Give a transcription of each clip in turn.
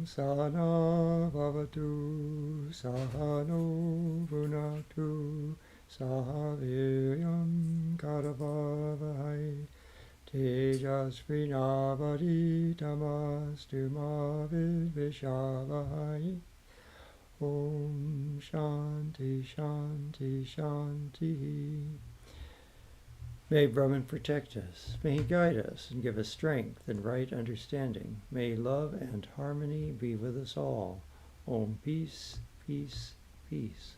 Sahana Bhavatu Sahano Bhunatu Sahaviryam Karavavahai Tejasvinavaditamastu ma vidvishavahai. Om Shanti Shanti Shanti. May Brahman protect us. May he guide us and give us strength and right understanding. May love and harmony be with us all. Om peace, peace, peace.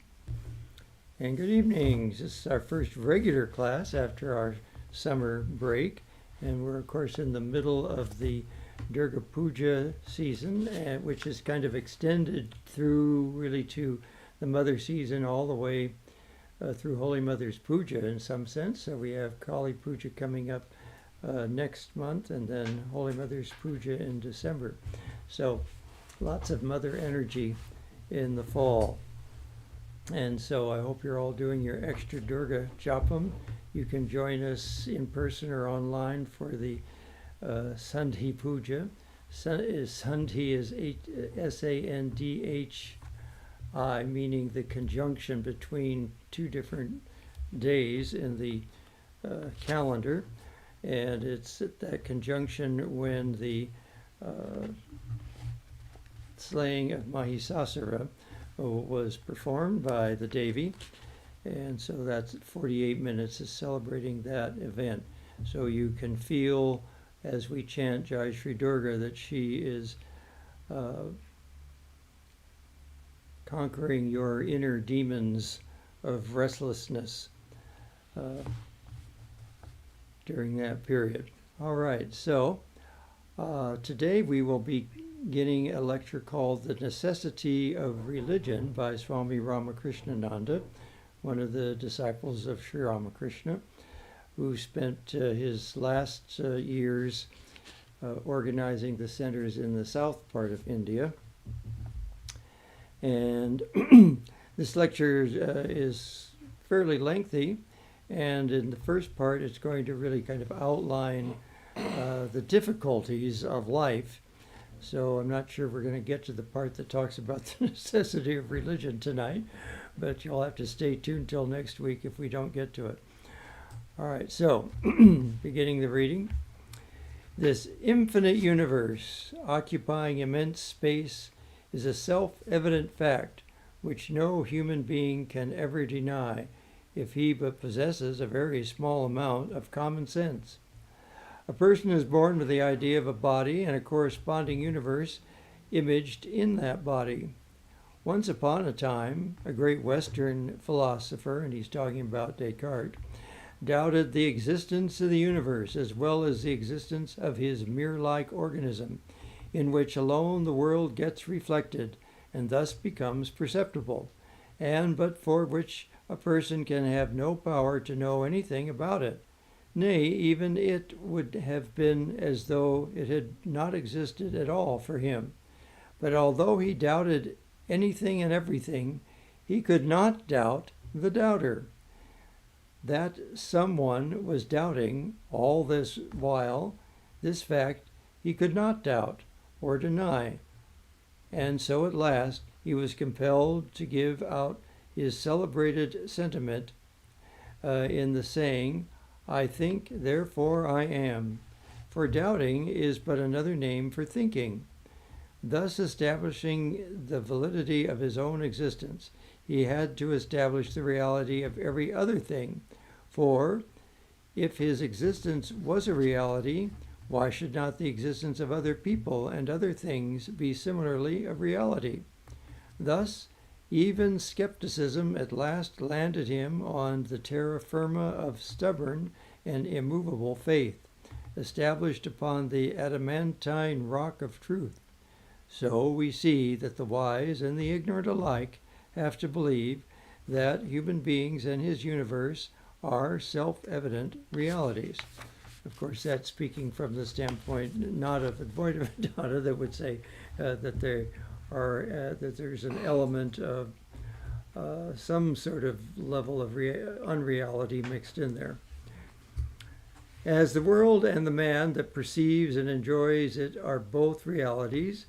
And good evening. This is our first regular class after our summer break. And we're, of course, in the middle of the Durga Puja season, which is kind of extended through really to the Mother season all the way through Holy Mother's Puja in some sense. So we have Kali Puja coming up next month, and then Holy Mother's Puja in December. So lots of Mother energy in the fall. And so I hope you're all doing your extra Durga Japam. You can join us in person or online for the Sandhi Puja. Sandhi is S-A-N-D-H-I, meaning the conjunction between two different days in the calendar. And it's at that conjunction when the slaying of Mahisasura was performed by the Devi. And so that's 48 minutes is celebrating that event. So you can feel as we chant Jai Shri Durga that she is conquering your inner demons of restlessness during that period. All right, so today we will be beginning a lecture called The Necessity of Religion by Swami Ramakrishna, one of the disciples of Sri Ramakrishna, who spent his last years organizing the centers in the south part of India. And this lecture is fairly lengthy, and in the first part it's going to really kind of outline the difficulties of life. So I'm not sure we're going to get to the part that talks about the necessity of religion tonight, but you'll have to stay tuned till next week if we don't get to it. All right, so beginning the reading. This infinite universe, occupying immense space, is a self-evident fact which no human being can ever deny if he but possesses a very small amount of common sense. A person is born with the idea of a body and a corresponding universe imaged in that body. Once upon a time, a great Western philosopher, and he's talking about Descartes, doubted the existence of the universe as well as the existence of his mirror-like organism, in which alone the world gets reflected and thus becomes perceptible, and but for which a person can have no power to know anything about it. Nay, even it would have been as though it had not existed at all for him. But although he doubted anything and everything, he could not doubt the doubter. That someone was doubting all this while, this fact he could not doubt or deny. And so at last he was compelled to give out his celebrated sentiment in the saying, "I think, therefore I am." For doubting is but another name for thinking. Thus establishing the validity of his own existence, he had to establish the reality of every other thing. For if his existence was a reality, why should not the existence of other people and other things be similarly a reality? Thus, even skepticism at last landed him on the terra firma of stubborn and immovable faith, established upon the adamantine rock of truth. So we see that the wise and the ignorant alike have to believe that human beings and his universe are self-evident realities. Of course, that's speaking from the standpoint not of Advaita that would say that there are that there's an element of some sort of level of unreality mixed in there. As the world and the man that perceives and enjoys it are both realities,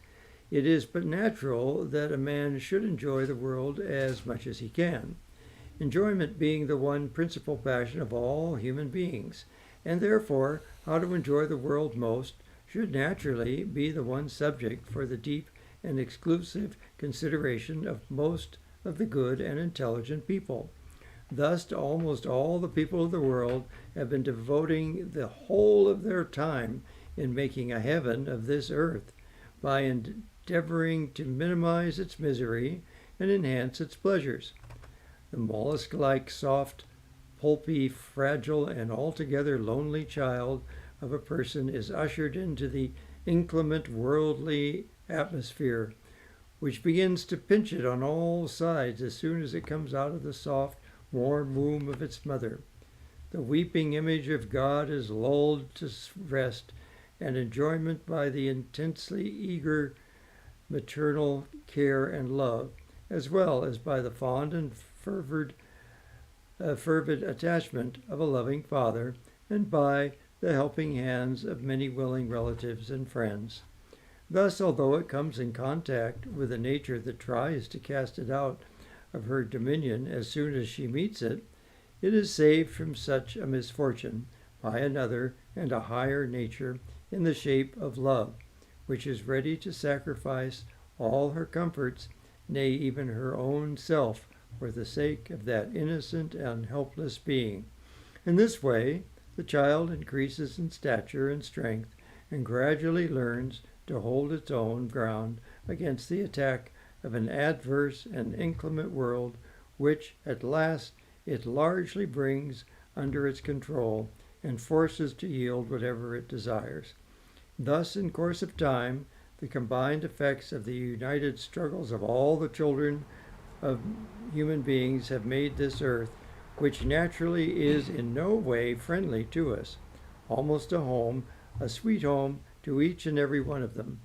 It is but natural that a man should enjoy the world as much as he can, enjoyment being the one principal passion of all human beings, and therefore how to enjoy the world most should naturally be the one subject for the deep and exclusive consideration of most of the good and intelligent people. Thus, almost all the people of the world have been devoting the whole of their time in making a heaven of this earth, by endeavoring to minimize its misery and enhance its pleasures. The mollusk-like, soft, pulpy, fragile, and altogether lonely child of a person is ushered into the inclement worldly atmosphere, which begins to pinch it on all sides as soon as it comes out of the soft, warm womb of its mother. The weeping image of God is lulled to rest and enjoyment by the intensely eager maternal care and love, as well as by the fond and fervid attachment of a loving father, and by the helping hands of many willing relatives and friends. Thus, although it comes in contact with a nature that tries to cast it out of her dominion as soon as she meets it, it is saved from such a misfortune by another and a higher nature in the shape of love, which is ready to sacrifice all her comforts, nay, even her own self, for the sake of that innocent and helpless being. In this way, the child increases in stature and strength, and gradually learns to hold its own ground against the attack of an adverse and inclement world, which at last it largely brings under its control and forces to yield whatever it desires. Thus, in course of time, the combined effects of the united struggles of all the children of human beings have made this earth, which naturally is in no way friendly to us, almost a home, a sweet home to each and every one of them.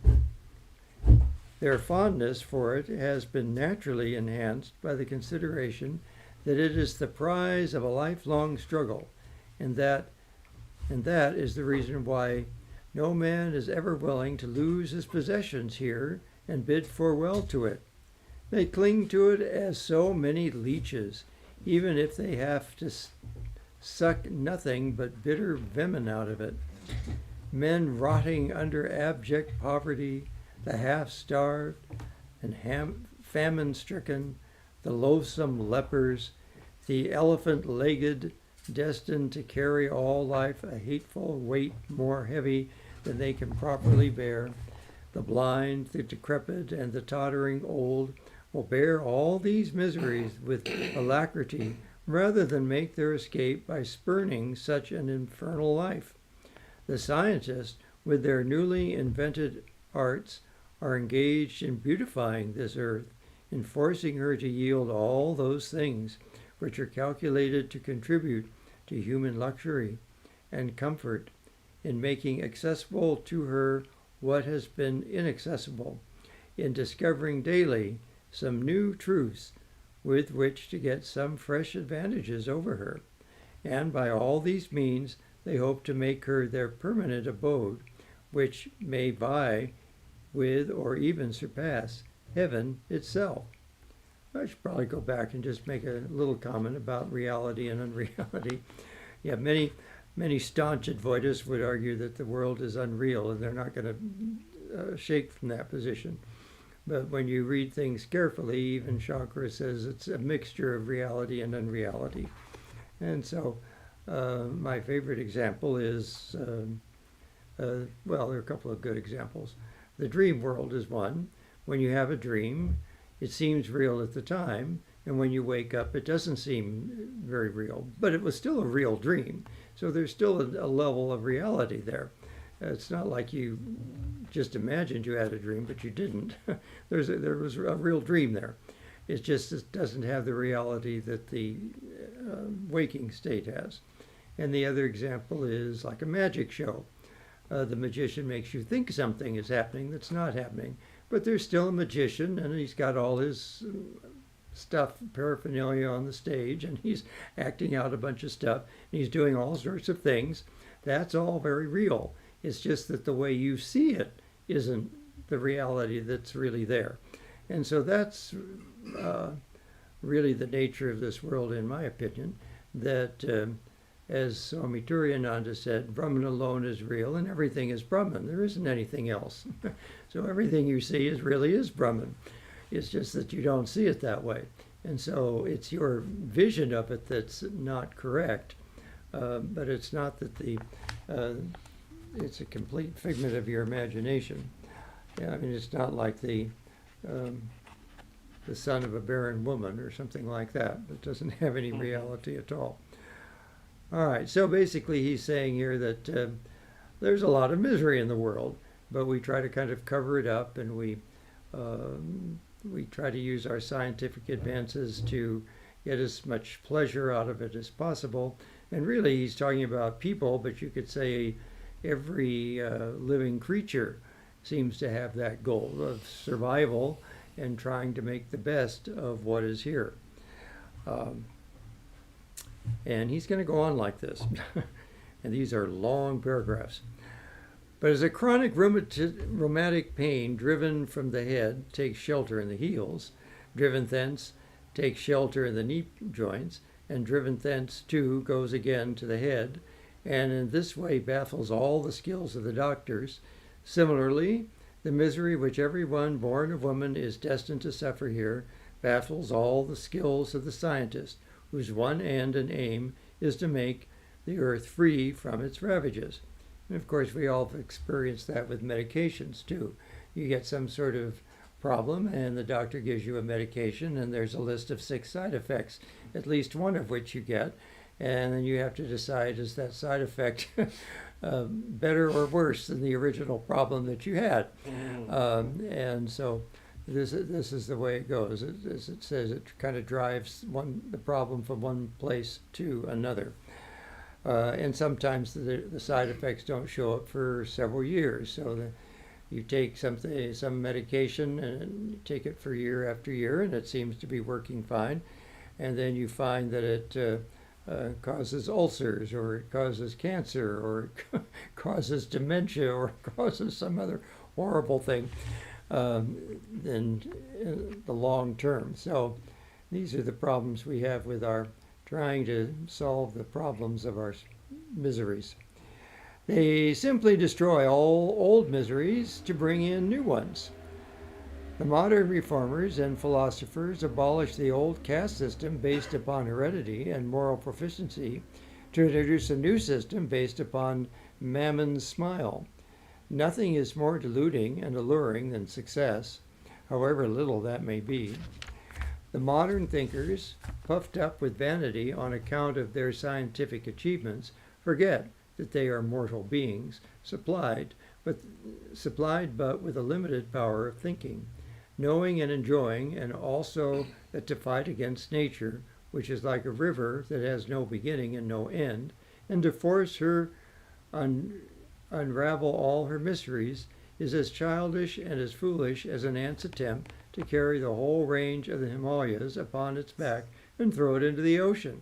Their fondness for it has been naturally enhanced by the consideration that it is the prize of a lifelong struggle, and that is the reason why no man is ever willing to lose his possessions here and bid farewell to it. They cling to it as so many leeches, even if they have to suck nothing but bitter venom out of it. Men rotting under abject poverty, the half-starved and famine-stricken, the loathsome lepers, the elephant-legged, destined to carry all life a hateful weight more heavy than they can properly bear, the blind, the decrepit, and the tottering old will bear all these miseries with alacrity rather than make their escape by spurning such an infernal life. The scientists, with their newly invented arts, are engaged in beautifying this earth, in forcing her to yield all those things which are calculated to contribute to human luxury and comfort, in making accessible to her what has been inaccessible, in discovering daily some new truths with which to get some fresh advantages over her. And by all these means they hope to make her their permanent abode, which may vie with or even surpass heaven itself. I should probably go back and just make a little comment about reality and unreality. Yeah, many staunch Advaitists would argue that the world is unreal, and they're not going to shake from that position. But when you read things carefully, even Shankara says it's a mixture of reality and unreality. And so my favorite example is, well, there are a couple of good examples. The dream world is one. When you have a dream, it seems real at the time, and when you wake up, it doesn't seem very real. But it was still a real dream, so there's still a level of reality there. It's not like you just imagined you had a dream, but you didn't. There was a real dream there. It doesn't have the reality that the waking state has. And the other example is like a magic show. The magician makes you think something is happening that's not happening, but there's still a magician, and he's got all his stuff, paraphernalia on the stage, and he's acting out a bunch of stuff, and he's doing all sorts of things. That's all very real. It's just that the way you see it isn't the reality that's really there. And so that's really the nature of this world, in my opinion, that as Swami Atmavidyananda said, Brahman alone is real and everything is Brahman. There isn't anything else. So everything you see really is Brahman. It's just that you don't see it that way. And so it's your vision of it that's not correct. But it's not that it's a complete figment of your imagination. Yeah, I mean, it's not like the son of a barren woman or something like that. It doesn't have any reality at all. All right, so basically he's saying here that there's a lot of misery in the world, but we try to kind of cover it up, and we try to use our scientific advances to get as much pleasure out of it as possible. And really he's talking about people, but you could say every living creature seems to have that goal of survival and trying to make the best of what is here. And he's going to go on like this. And these are long paragraphs. But as a chronic rheumatic pain driven from the head takes shelter in the heels, driven thence takes shelter in the knee joints, and driven thence too goes again to the head, and in this way baffles all the skills of the doctors. Similarly, the misery which every one born of woman is destined to suffer here baffles all the skills of the scientist, whose one end and aim is to make the earth free from its ravages. And of course, we all have experienced that with medications too. You get some sort of problem and the doctor gives you a medication and there's a list of 6 side effects, at least one of which you get, and then you have to decide, is that side effect better or worse than the original problem that you had? And so this is the way it goes. As it says, it kind of drives the problem from one place to another. And sometimes the side effects don't show up for several years. So you take some medication and you take it for year after year, and it seems to be working fine. And then you find that it causes ulcers, or it causes cancer, or it causes dementia, or it causes some other horrible thing in the long term. So these are the problems we have with our trying to solve the problems of our miseries. They simply destroy all old miseries to bring in new ones. The modern reformers and philosophers abolish the old caste system based upon heredity and moral proficiency to introduce a new system based upon Mammon's smile. Nothing is more deluding and alluring than success, however little that may be. The modern thinkers, puffed up with vanity on account of their scientific achievements, forget that they are mortal beings, supplied but with a limited power of thinking, knowing and enjoying, and also that to fight against nature, which is like a river that has no beginning and no end, and to force her unravel all her mysteries, is as childish and as foolish as an ant's attempt to carry the whole range of the Himalayas upon its back and throw it into the ocean.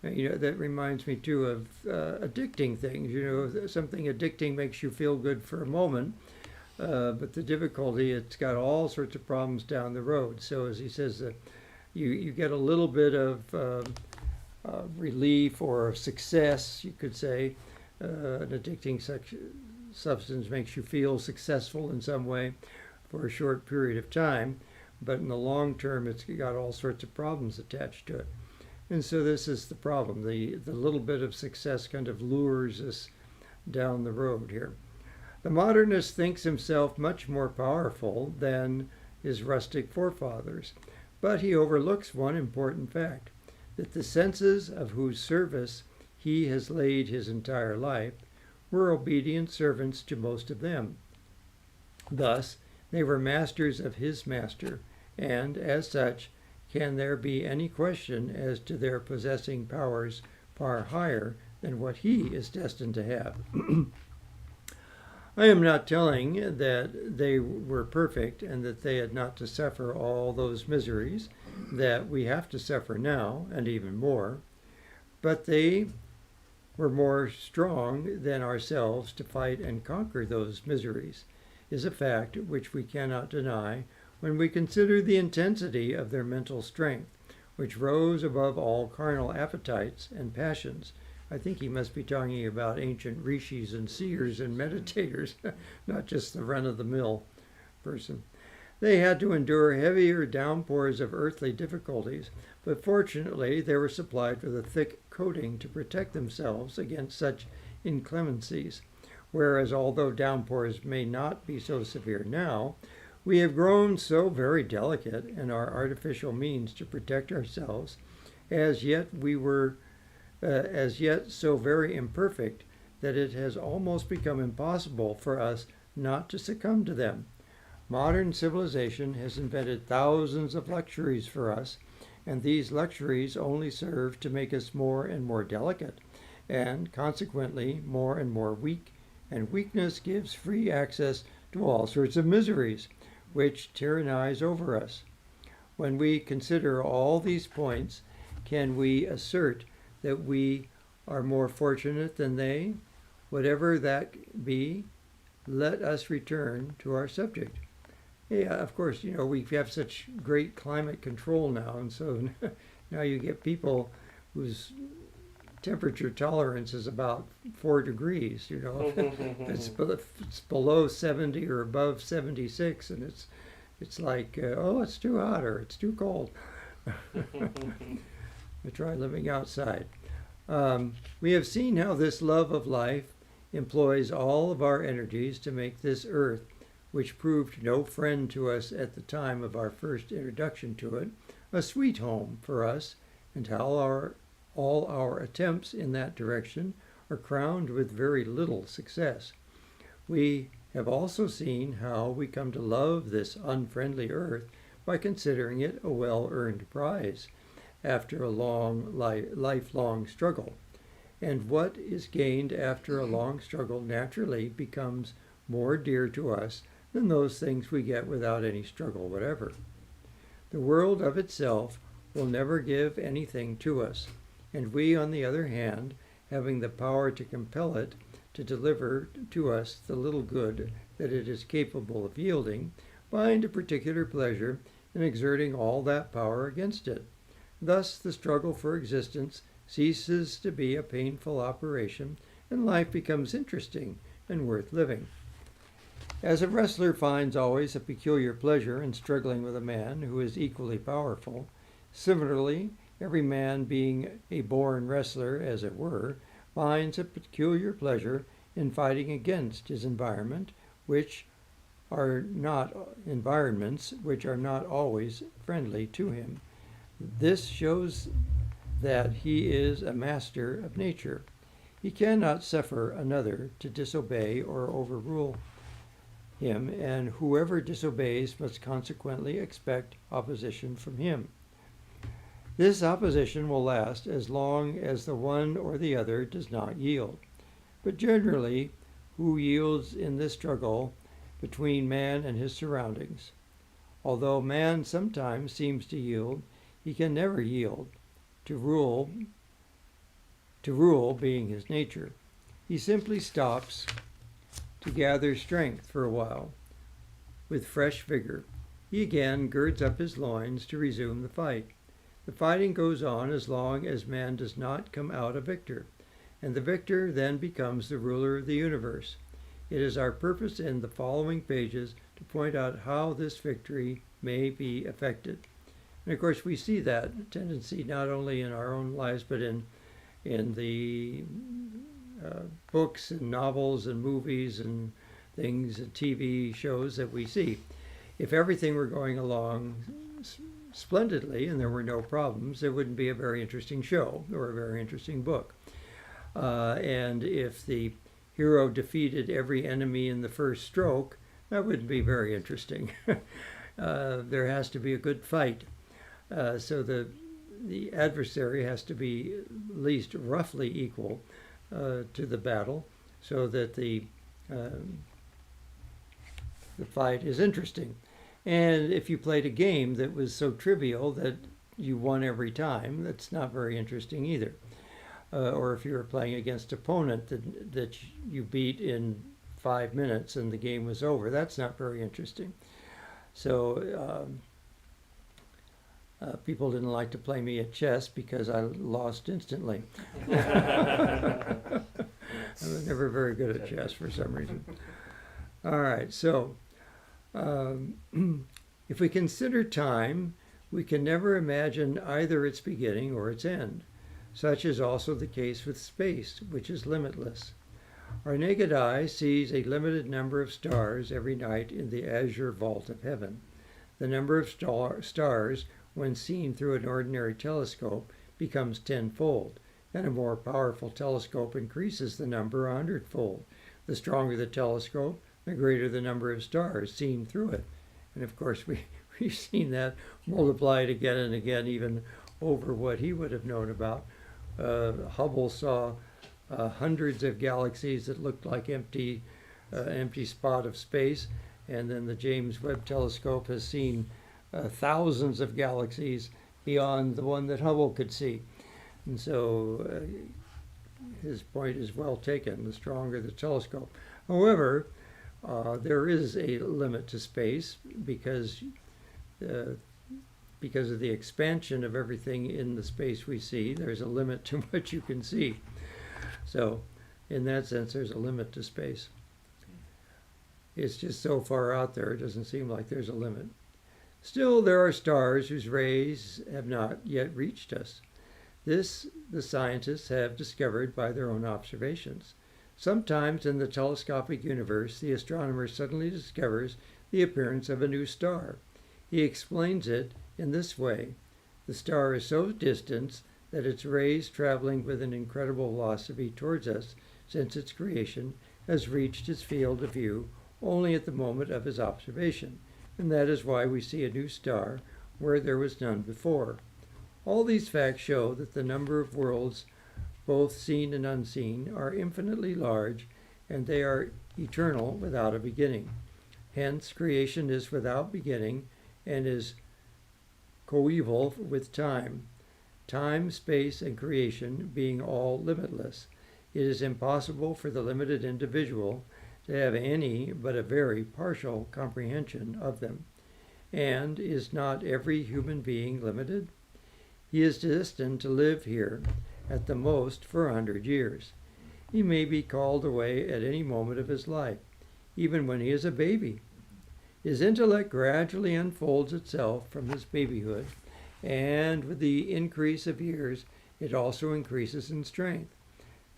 That reminds me too of addicting things. Something addicting makes you feel good for a moment, but the difficulty, it's got all sorts of problems down the road. So as he says, you get a little bit of relief or success, you could say. An addicting substance makes you feel successful in some way for a short period of time, but in the long term, it's got all sorts of problems attached to it. And so this is the problem. The little bit of success kind of lures us down the road here. The modernist thinks himself much more powerful than his rustic forefathers, but he overlooks one important fact, that the senses of whose service he has laid his entire life were obedient servants to most of them. Thus, they were masters of his master, and as such, can there be any question as to their possessing powers far higher than what he is destined to have? I am not telling that they were perfect and that they had not to suffer all those miseries that we have to suffer now, and even more, but they were more strong than ourselves to fight and conquer those miseries. is a fact which we cannot deny when we consider the intensity of their mental strength, which rose above all carnal appetites and passions. I think he must be talking about ancient rishis and seers and meditators, not just the run-of-the-mill person. They had to endure heavier downpours of earthly difficulties, but fortunately they were supplied with a thick coating to protect themselves against such inclemencies. Whereas although downpours may not be so severe now, we have grown so very delicate in our artificial means to protect ourselves, as yet so very imperfect that it has almost become impossible for us not to succumb to them. Modern civilization has invented thousands of luxuries for us, and these luxuries only serve to make us more and more delicate, and consequently more and more weak, and weakness gives free access to all sorts of miseries, which tyrannize over us. When we consider all these points, can we assert that we are more fortunate than they? Whatever that be, let us return to our subject. Yeah, of course, we have such great climate control now, and so now you get people whose temperature tolerance is about 4 degrees, it's below 70 or above 76, and it's like, it's too hot or it's too cold. I try living outside. We have seen how this love of life employs all of our energies to make this earth, which proved no friend to us at the time of our first introduction to it, a sweet home for us, and how all our attempts in that direction are crowned with very little success. We have also seen how we come to love this unfriendly earth by considering it a well-earned prize after a lifelong struggle. And what is gained after a long struggle naturally becomes more dear to us than those things we get without any struggle whatever. The world of itself will never give anything to us, and we, on the other hand, having the power to compel it to deliver to us the little good that it is capable of yielding, find a particular pleasure in exerting all that power against it. Thus the struggle for existence ceases to be a painful operation, and life becomes interesting and worth living. As a wrestler finds always a peculiar pleasure in struggling with a man who is equally powerful, similarly, every man being a born wrestler, as it were, finds a peculiar pleasure in fighting against his environments, which are not always friendly to him. This shows that he is a master of nature. He cannot suffer another to disobey or overrule him, and whoever disobeys must consequently expect opposition from him. This opposition will last as long as the one or the other does not yield. But generally, who yields in this struggle between man and his surroundings? Although man sometimes seems to yield, he can never yield, to rule being his nature. He simply stops to gather strength for a while. With fresh vigor, he again girds up his loins to resume the fight. The fighting goes on as long as man does not come out a victor, and the victor then becomes the ruler of the universe. It is our purpose in the following pages to point out how this victory may be effected. And of course, we see that tendency not only in our own lives, but in the books and novels and movies and things and TV shows that we see. If everything were going along splendidly and there were no problems, there wouldn't be a very interesting show or a very interesting book. And if the hero defeated every enemy in the first stroke, that wouldn't be very interesting. There has to be a good fight. So the adversary has to be at least roughly equal to the battle, so that the fight is interesting. And if you played a game that was so trivial that you won every time, that's not very interesting either. Or if you were playing against an opponent that you beat in 5 minutes and the game was over. That's not very interesting. So people didn't like to play me at chess because I lost instantly. I was never very good at chess for some reason. All right, so if we consider time, we can never imagine either its beginning or its end. Such is also the case with space, which is limitless. Our naked eye sees a limited number of stars every night in the azure vault of heaven. The number of stars, when seen through an ordinary telescope, becomes tenfold, and a more powerful telescope increases the number 100-fold. The stronger the telescope, the greater the number of stars seen through it. And of course, we've seen that multiplied again and again, even over what he would have known about. Hubble saw hundreds of galaxies that looked like empty spot of space, and then the James Webb Telescope has seen thousands of galaxies beyond the one that Hubble could see. And so his point is well taken, the stronger the telescope. However, there is a limit to space because of the expansion of everything in the space we see. There's a limit to what you can see. So in that sense, there's a limit to space. It's just so far out there, it doesn't seem like there's a limit. Still, there are stars whose rays have not yet reached us. This the scientists have discovered by their own observations. Sometimes in the telescopic universe, the astronomer suddenly discovers the appearance of a new star. He explains it in this way. The star is so distant that its rays, traveling with an incredible velocity towards us since its creation, has reached its field of view only at the moment of his observation, and that is why we see a new star where there was none before. All these facts show that the number of worlds, both seen and unseen, are infinitely large, and they are eternal without a beginning. Hence, creation is without beginning and is coeval with time. Time, space, and creation being all limitless, it is impossible for the limited individual to have any but a very partial comprehension of them. And is not every human being limited? He is destined to live here at the most for 100 years. He may be called away at any moment of his life, even when he is a baby. His intellect gradually unfolds itself from his babyhood, and with the increase of years, it also increases in strength.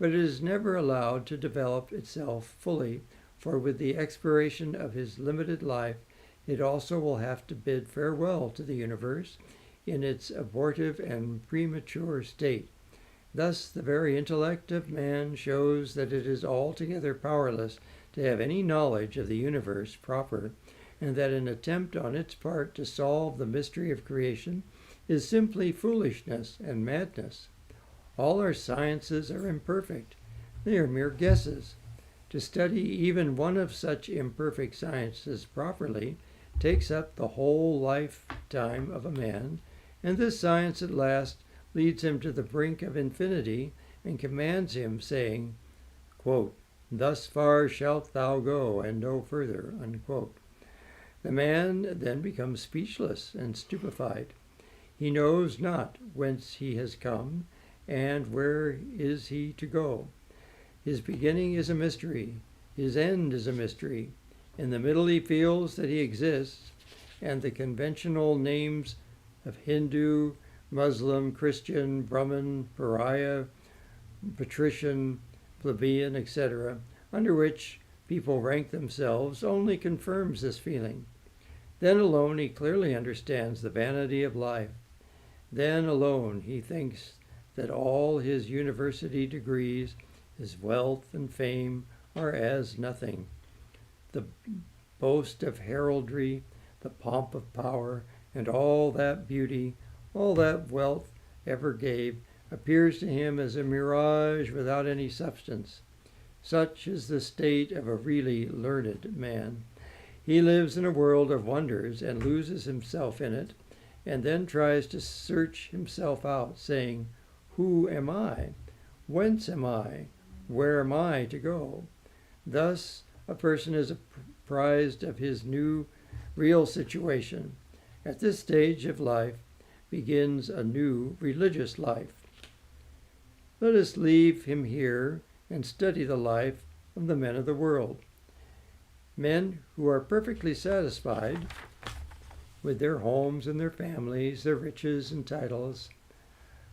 But it is never allowed to develop itself fully, for with the expiration of his limited life, it also will have to bid farewell to the universe in its abortive and premature state. Thus, the very intellect of man shows that it is altogether powerless to have any knowledge of the universe proper, and that an attempt on its part to solve the mystery of creation is simply foolishness and madness. All our sciences are imperfect. They are mere guesses. To study even one of such imperfect sciences properly takes up the whole lifetime of a man, and this science at last leads him to the brink of infinity and commands him, saying, quote, "Thus far shalt thou go, and no further," unquote. The man then becomes speechless and stupefied. He knows not whence he has come, and where is he to go. His beginning is a mystery. His end is a mystery. In the middle he feels that he exists, and the conventional names of Hindu, Muslim, Christian, Brahmin, Pariah, Patrician, Plebeian, etc., under which people rank themselves, only confirms this feeling. Then alone he clearly understands the vanity of life. Then alone he thinks that all his university degrees, his wealth and fame, are as nothing. The boast of heraldry, the pomp of power, and all that beauty, all that wealth ever gave, appears to him as a mirage without any substance. Such is the state of a really learned man. He lives in a world of wonders and loses himself in it, and then tries to search himself out, saying, "Who am I? Whence am I? Where am I to go?" Thus, a person is apprised of his new real situation. At this stage of life begins a new religious life. Let us leave him here and study the life of the men of the world. Men who are perfectly satisfied with their homes and their families, their riches and titles.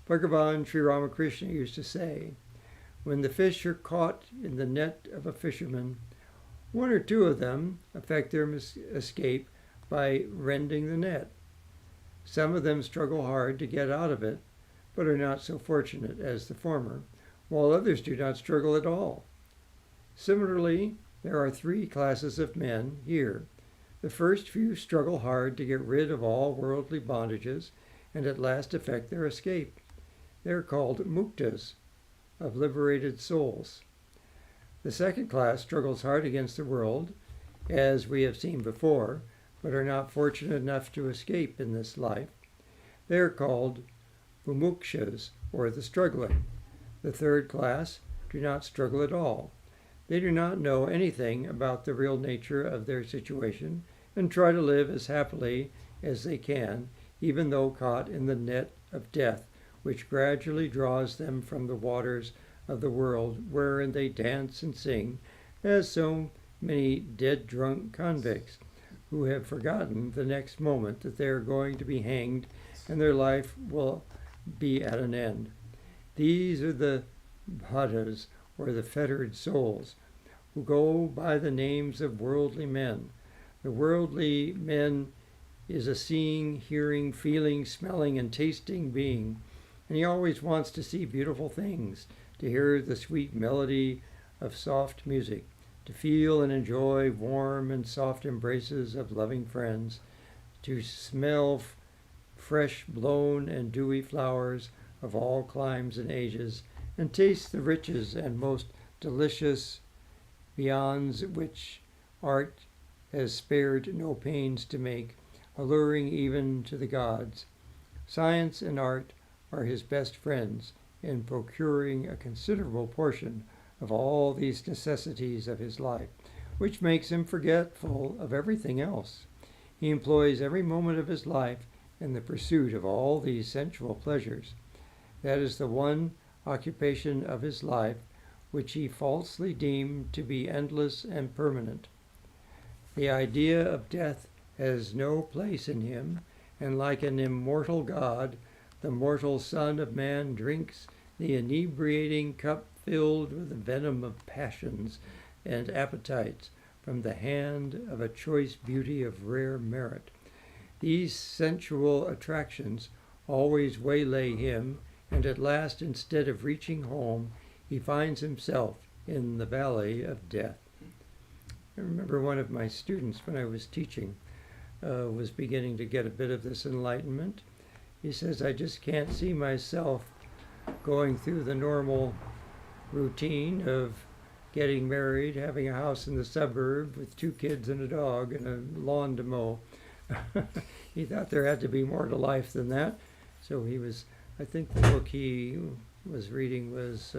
Bhagavan Sri Ramakrishna used to say, when the fish are caught in the net of a fisherman, one or two of them effect their escape by rending the net. Some of them struggle hard to get out of it, but are not so fortunate as the former, while others do not struggle at all. Similarly, there are three classes of men here. The first few struggle hard to get rid of all worldly bondages and at last effect their escape. They are called muktas, of liberated souls. The second class struggles hard against the world, as we have seen before, but are not fortunate enough to escape in this life. They are called mumukshas, or the struggling. The third class do not struggle at all. They do not know anything about the real nature of their situation and try to live as happily as they can, even though caught in the net of death, which gradually draws them from the waters of the world wherein they dance and sing, as so many dead drunk convicts who have forgotten the next moment that they are going to be hanged and their life will be at an end. These are the bhadas, or the fettered souls, who go by the names of worldly men. The worldly man is a seeing, hearing, feeling, smelling, and tasting being, and he always wants to see beautiful things, to hear the sweet melody of soft music, to feel and enjoy warm and soft embraces of loving friends, to smell fresh blown and dewy flowers of all climes and ages, and taste the riches and most delicious viands which art has spared no pains to make, alluring even to the gods. Science and art are his best friends in procuring a considerable portion of all these necessities of his life, which makes him forgetful of everything else. He employs every moment of his life in the pursuit of all these sensual pleasures. That is the one occupation of his life which he falsely deemed to be endless and permanent. The idea of death has no place in him, and like an immortal god, the mortal Son of Man drinks the inebriating cup filled with the venom of passions and appetites from the hand of a choice beauty of rare merit. These sensual attractions always waylay him, and at last, instead of reaching home, he finds himself in the valley of death. I remember one of my students, when I was teaching, was beginning to get a bit of this enlightenment. He says, I just can't see myself going through the normal routine of getting married, having a house in the suburb with 2 kids and a dog and a lawn to mow. He thought there had to be more to life than that. So he was, I think the book he was reading was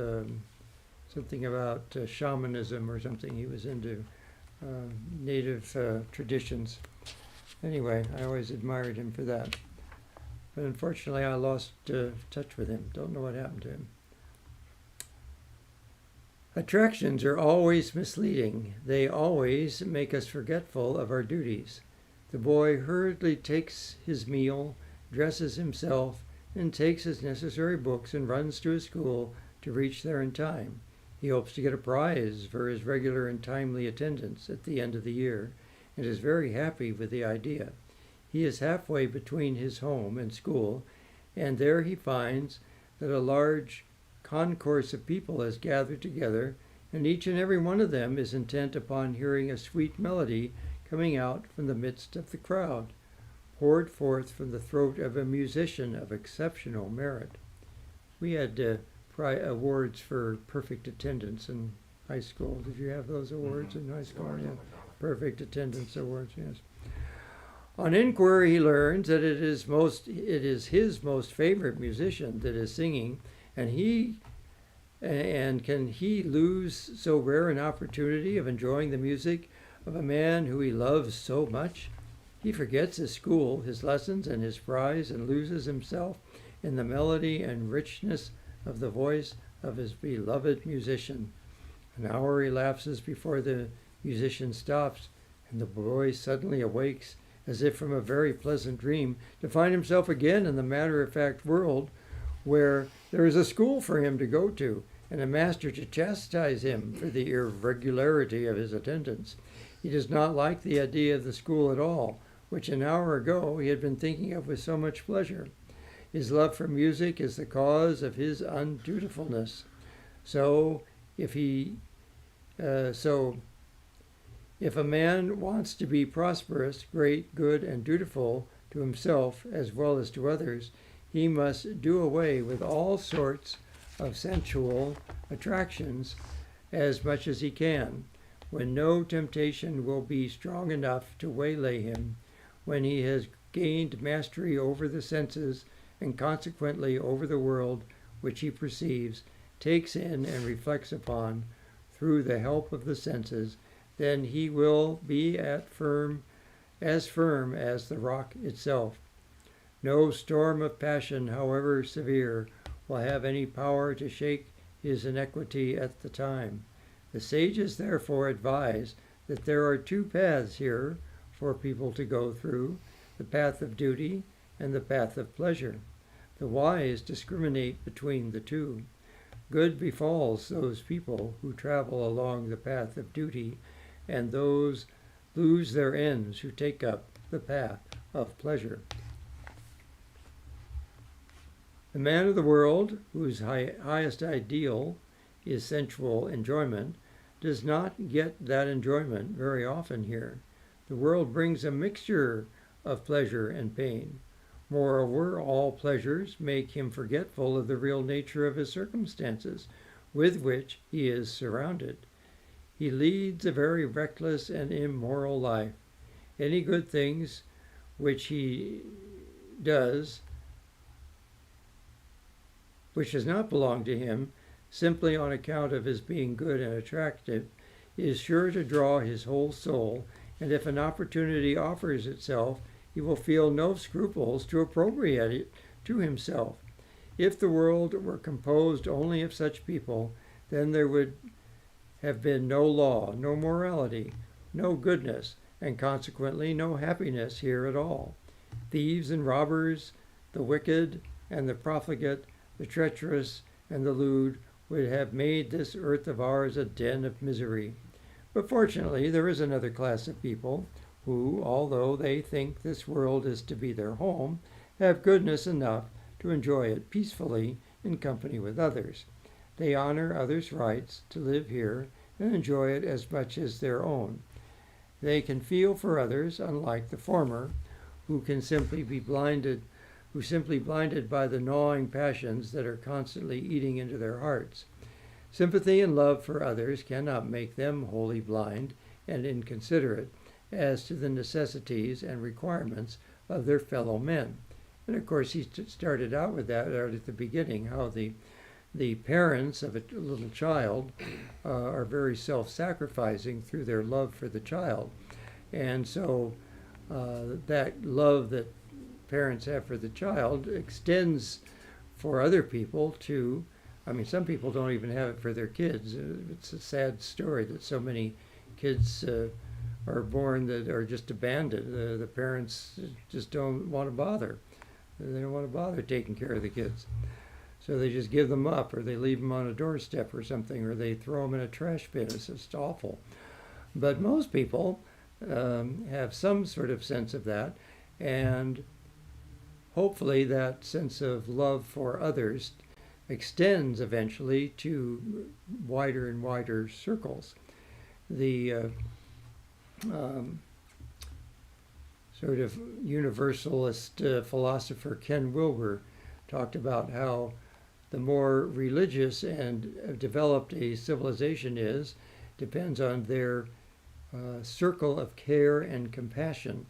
something about shamanism or something. He was into native traditions. Anyway, I always admired him for that. But unfortunately, I lost touch with him. Don't know what happened to him. Attractions are always misleading. They always make us forgetful of our duties. The boy hurriedly takes his meal, dresses himself, and takes his necessary books and runs to his school to reach there in time. He hopes to get a prize for his regular and timely attendance at the end of the year, and is very happy with the idea. He is halfway between his home and school, and there he finds that a large concourse of people has gathered together, and each and every one of them is intent upon hearing a sweet melody coming out from the midst of the crowd, poured forth from the throat of a musician of exceptional merit. We had awards for perfect attendance in high school. Did you have those awards in high school? Yeah. Perfect attendance awards, yes. On inquiry, he learns that it is his most favorite musician that is singing, and he And can he lose so rare an opportunity of enjoying the music of a man who he loves so much? He forgets his school, his lessons, and his prize, and loses himself in the melody and richness of the voice of his beloved musician. An hour elapses before the musician stops, and the boy suddenly awakes, as if from a very pleasant dream, to find himself again in the matter-of-fact world, where there is a school for him to go to, and a master to chastise him for the irregularity of his attendance. He does not like the idea of the school at all, which an hour ago he had been thinking of with so much pleasure. His love for music is the cause of his undutifulness. So if a man wants to be prosperous, great, good, and dutiful to himself as well as to others, he must do away with all sorts of sensual attractions as much as he can, when no temptation will be strong enough to waylay him, when he has gained mastery over the senses and consequently over the world which he perceives, takes in, and reflects upon through the help of the senses, then he will be as firm as the rock itself. No storm of passion, however severe, will have any power to shake his inequity at the time. The sages therefore advise that there are two paths here for people to go through, the path of duty and the path of pleasure. The wise discriminate between the two. Good befalls those people who travel along the path of duty, and those lose their ends who take up the path of pleasure. The man of the world, whose highest ideal is sensual enjoyment, does not get that enjoyment very often here. The world brings a mixture of pleasure and pain. Moreover, all pleasures make him forgetful of the real nature of his circumstances, with which he is surrounded. He leads a very reckless and immoral life. Any good things which he does, which does not belong to him, simply on account of his being good and attractive, is sure to draw his whole soul, and if an opportunity offers itself, he will feel no scruples to appropriate it to himself. If the world were composed only of such people, then there would have been no law, no morality, no goodness, and consequently no happiness here at all. Thieves and robbers, the wicked and the profligate, the treacherous and the lewd would have made this earth of ours a den of misery. But fortunately, there is another class of people who, although they think this world is to be their home, have goodness enough to enjoy it peacefully in company with others. They honor others' rights to live here and enjoy it as much as their own. They can feel for others, unlike the former, who simply blinded by the gnawing passions that are constantly eating into their hearts. Sympathy and love for others cannot make them wholly blind and inconsiderate as to the necessities and requirements of their fellow men. And of course, he started out with that right at the beginning, how the parents of a little child are very self-sacrificing through their love for the child. And so that love that parents have for the child extends for other people to, some people don't even have it for their kids. It's a sad story that so many kids are born that are just abandoned. The parents just don't want to bother. They don't want to bother taking care of the kids. So they just give them up, or they leave them on a doorstep or something, or they throw them in a trash bin. It's just awful. But most people have some sort of sense of that, and hopefully that sense of love for others extends eventually to wider and wider circles. The sort of universalist philosopher Ken Wilber talked about how the more religious and developed a civilization is, depends on their circle of care and compassion.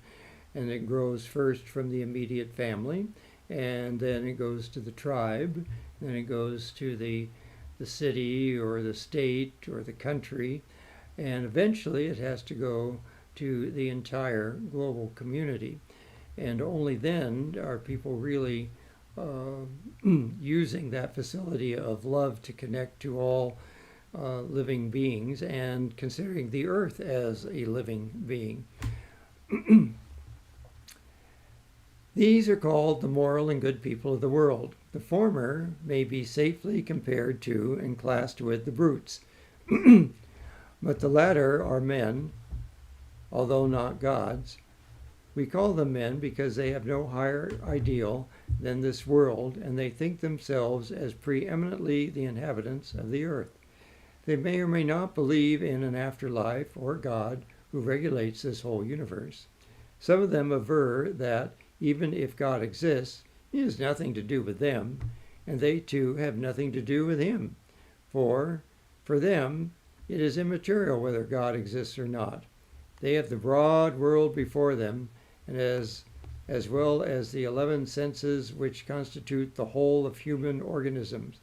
And it grows first from the immediate family, and then it goes to the tribe, then it goes to the the city or the state or the country, and eventually it has to go to the entire global community. And only then are people really using that facility of love to connect to all living beings and considering the earth as a living being. These are called the moral and good people of the world. The former may be safely compared to and classed with the brutes, but the latter are men, although not gods. We call them men because they have no higher ideal than this world, and they think themselves as preeminently the inhabitants of the earth. They may or may not believe in an afterlife or God who regulates this whole universe. Some of them aver that even if God exists, he has nothing to do with them, and they too have nothing to do with him. For them, it is immaterial whether God exists or not. They have the broad world before them, and as well as the 11 senses which constitute the whole of human organisms,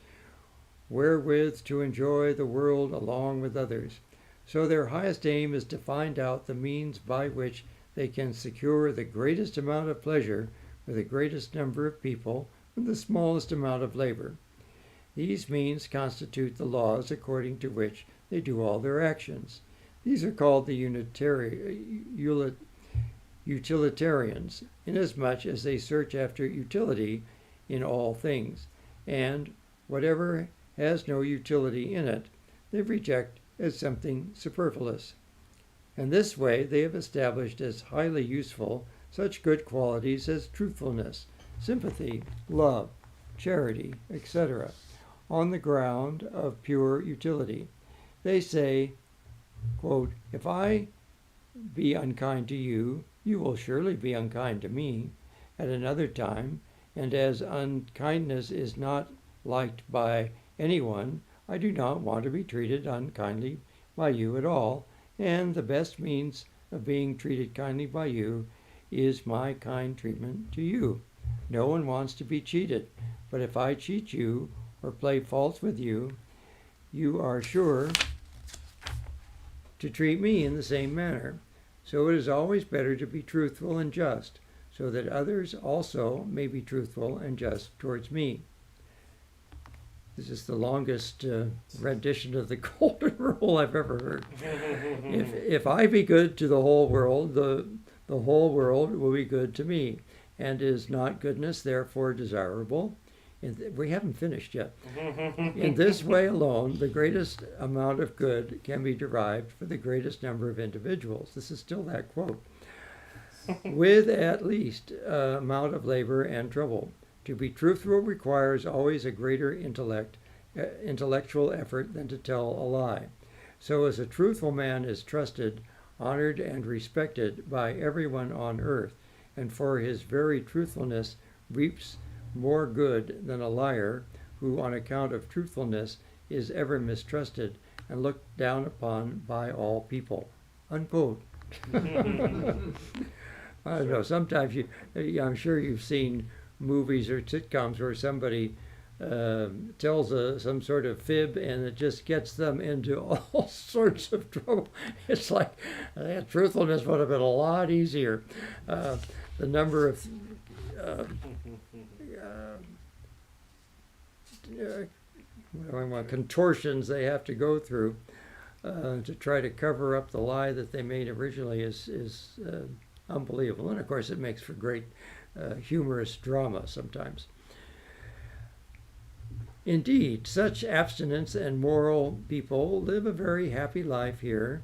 wherewith to enjoy the world along with others. So their highest aim is to find out the means by which they can secure the greatest amount of pleasure for the greatest number of people with the smallest amount of labor. These means constitute the laws according to which they do all their actions. These are called the utilitarians, inasmuch as they search after utility in all things, and whatever has no utility in it, they reject as something superfluous. In this way, they have established as highly useful such good qualities as truthfulness, sympathy, love, charity, etc., on the ground of pure utility. They say, quote, "If I be unkind to you, you will surely be unkind to me at another time, and as unkindness is not liked by anyone, I do not want to be treated unkindly by you at all, and the best means of being treated kindly by you is my kind treatment to you. No one wants to be cheated, but if I cheat you or play false with you, you are sure to treat me in the same manner. So it is always better to be truthful and just, so that others also may be truthful and just towards me." This is the longest rendition of the Golden Rule I've ever heard. If I be good to the whole world, the whole world will be good to me. And is not goodness therefore desirable? We haven't finished yet. In this way alone, the greatest amount of good can be derived for the greatest number of individuals. This is still that quote. With at least amount of labor and trouble. To be truthful requires always a greater intellectual effort than to tell a lie. So as a truthful man is trusted, honored, and respected by everyone on earth, and for his very truthfulness reaps more good than a liar, who on account of truthfulness is ever mistrusted and looked down upon by all people. Unquote. I don't know, sometimes I'm sure you've seen movies or sitcoms where somebody tells some sort of fib and it just gets them into all sorts of trouble. It's like truthfulness would have been a lot easier. The number of contortions they have to go through to try to cover up the lie that they made originally is unbelievable. And of course, it makes for great humorous drama sometimes. Indeed, such abstinence and moral people live a very happy life here.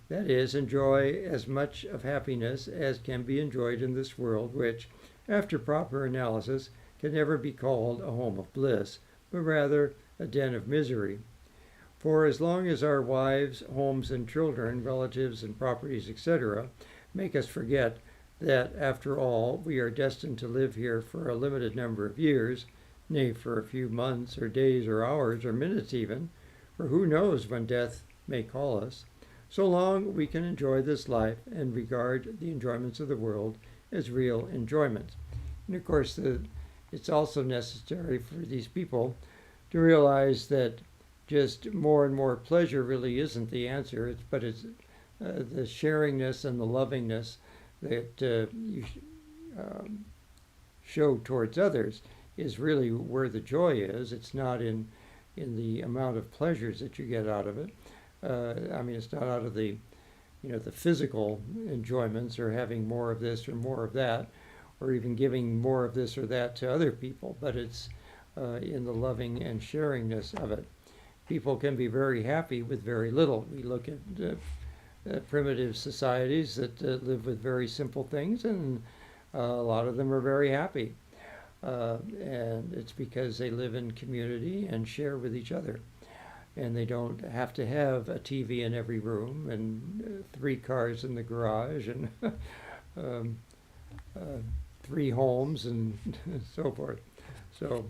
That is, enjoy as much of happiness as can be enjoyed in this world, which, after proper analysis, can never be called a home of bliss, but rather a den of misery. For as long as our wives, homes, and children, relatives, and properties, etc., make us forget that, after all, we are destined to live here for a limited number of years, nay, for a few months, or days, or hours, or minutes even, for who knows when death may call us, so long we can enjoy this life and regard the enjoyments of the world as real enjoyments. And of course, it's also necessary for these people to realize that just more and more pleasure really isn't the answer. It's the sharingness and the lovingness that you show towards others is really where the joy is. It's not in the amount of pleasures that you get out of it. It's not out of the the physical enjoyments or having more of this or more of that, or even giving more of this or that to other people, but it's in the loving and sharingness of it. People can be very happy with very little. We look at primitive societies that live with very simple things, and a lot of them are very happy. And it's because they live in community and share with each other. And they don't have to have a TV in every room and 3 cars in the garage and 3 homes and so forth. So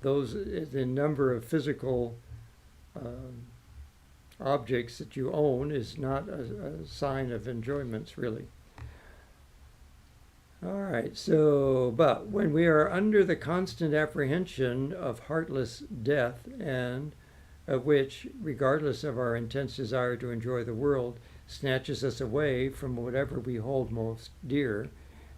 the number of physical objects that you own is not a sign of enjoyments, really. All right, but when we are under the constant apprehension of heartless death, and of which, regardless of our intense desire to enjoy the world, snatches us away from whatever we hold most dear,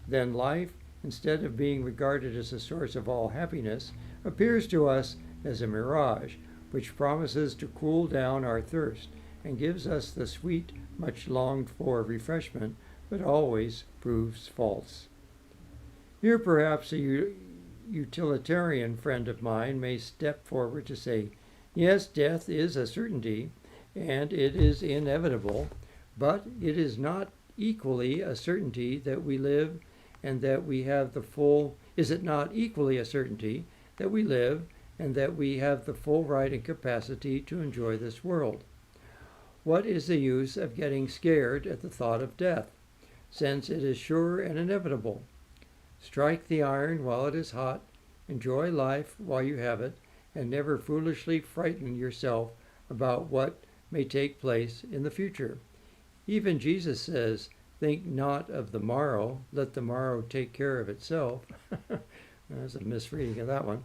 then life, instead of being regarded as a source of all happiness, appears to us as a mirage, which promises to cool down our thirst and gives us the sweet, much longed for refreshment, but always proves false. Here perhaps a utilitarian friend of mine may step forward to say, yes, death is a certainty, and it is inevitable, but it is not equally a certainty that we live and that we have the full, is it not equally a certainty that we live and that we have the full right and capacity to enjoy this world? What is the use of getting scared at the thought of death, since it is sure and inevitable? Strike the iron while it is hot, enjoy life while you have it, and never foolishly frighten yourself about what may take place in the future. Even Jesus says, think not of the morrow, let the morrow take care of itself. There's a misreading of that one.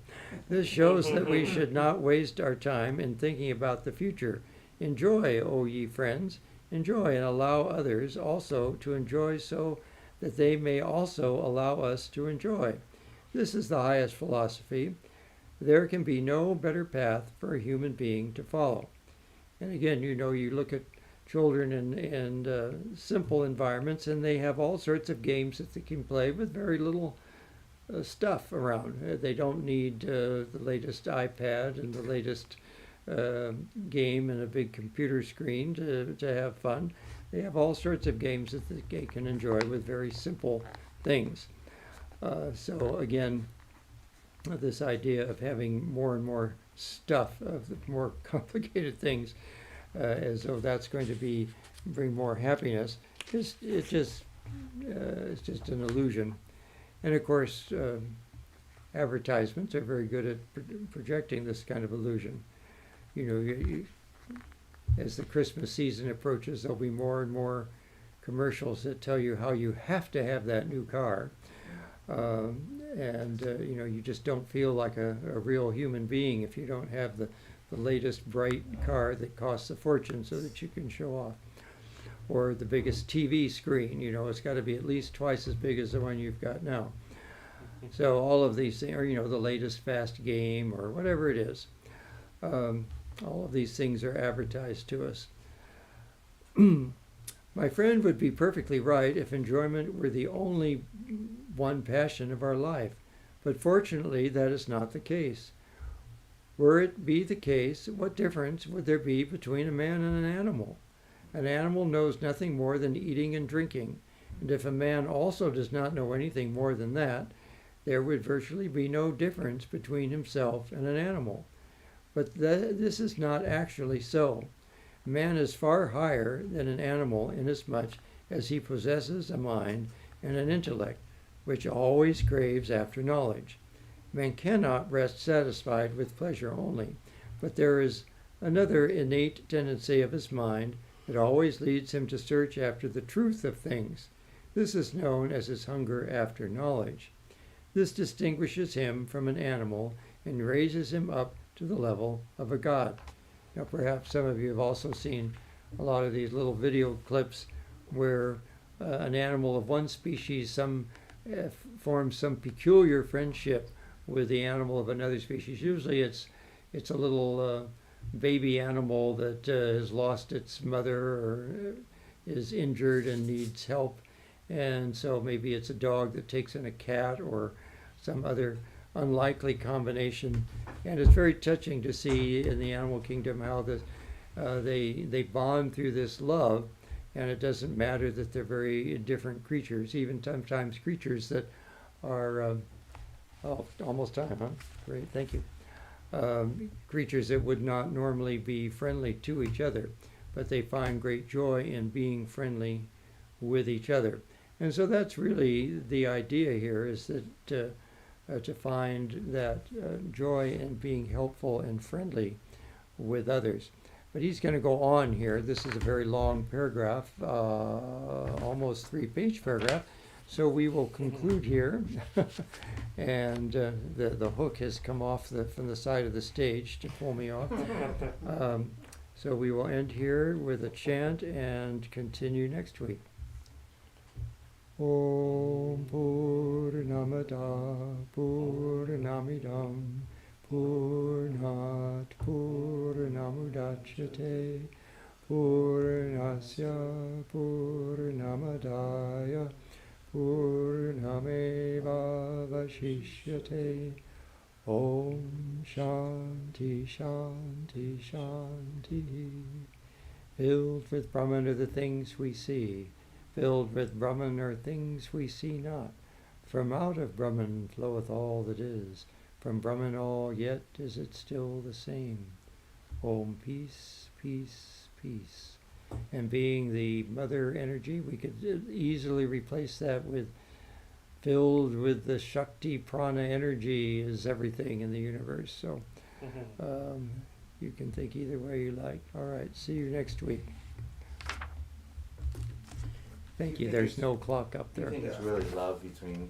This shows that we should not waste our time in thinking about the future. Enjoy, O ye friends, enjoy, and allow others also to enjoy, so that they may also allow us to enjoy. This is the highest philosophy. There can be no better path for a human being to follow. And again, you look at children in simple environments, and they have all sorts of games that they can play with very little stuff around. They don't need the latest iPad and the latest game and a big computer screen to have fun. They have all sorts of games that they can enjoy with very simple things. So again, this idea of having more and more stuff, of the more complicated things, as though that's going to bring more happiness, it's just an illusion. And of course, advertisements are very good at projecting this kind of illusion. As the Christmas season approaches, there'll be more and more commercials that tell you how you have to have that new car. You just don't feel like a real human being if you don't have the latest bright car that costs a fortune so that you can show off. Or the biggest TV screen, it's got to be at least twice as big as the one you've got now. So all of these things, or the latest fast game or whatever it is. All of these things are advertised to us. My friend would be perfectly right if enjoyment were the only one passion of our life, but fortunately that is not the case. Were it be the case, what difference would there be between a man and an animal? An animal knows nothing more than eating and drinking, and if a man also does not know anything more than that, there would virtually be no difference between himself and an animal. But this is not actually so. Man is far higher than an animal inasmuch as he possesses a mind and an intellect, which always craves after knowledge. Man cannot rest satisfied with pleasure only, but there is another innate tendency of his mind that always leads him to search after the truth of things. This is known as his hunger after knowledge. This distinguishes him from an animal and raises him up to the level of a god. Now, perhaps some of you have also seen a lot of these little video clips where an animal of one species forms some peculiar friendship with the animal of another species. Usually it's a little baby animal that has lost its mother or is injured and needs help. And so maybe it's a dog that takes in a cat or some other unlikely combination. And it's very touching to see in the animal kingdom how they bond through this love. And it doesn't matter that they're very different creatures, even sometimes creatures that are, almost time, huh? Great, thank you. Creatures that would not normally be friendly to each other, but they find great joy in being friendly with each other. And so that's really the idea here, is that to find that joy in being helpful and friendly with others. But he's going to go on here. This is a very long paragraph, almost 3-page paragraph. So we will conclude here. And the hook has come off from the side of the stage to pull me off. So we will end here with a chant and continue next week. Om Purnamada Purnamidam Purnat Purnamudachyate Purnasya Purnamadaya Purnameva Vashishyate. Om Shanti Shanti Shanti. Filled with Brahman are the things we see. Filled with Brahman are things we see not. From out of Brahman floweth all that is. From Brahman all, yet is it still the same. Om, peace, peace, peace. And being the mother energy, we could easily replace that with filled with the Shakti prana energy is everything in the universe. So you can think either way you like. All right, see you next week. Thank you. There's no clock up there. I think it's really love between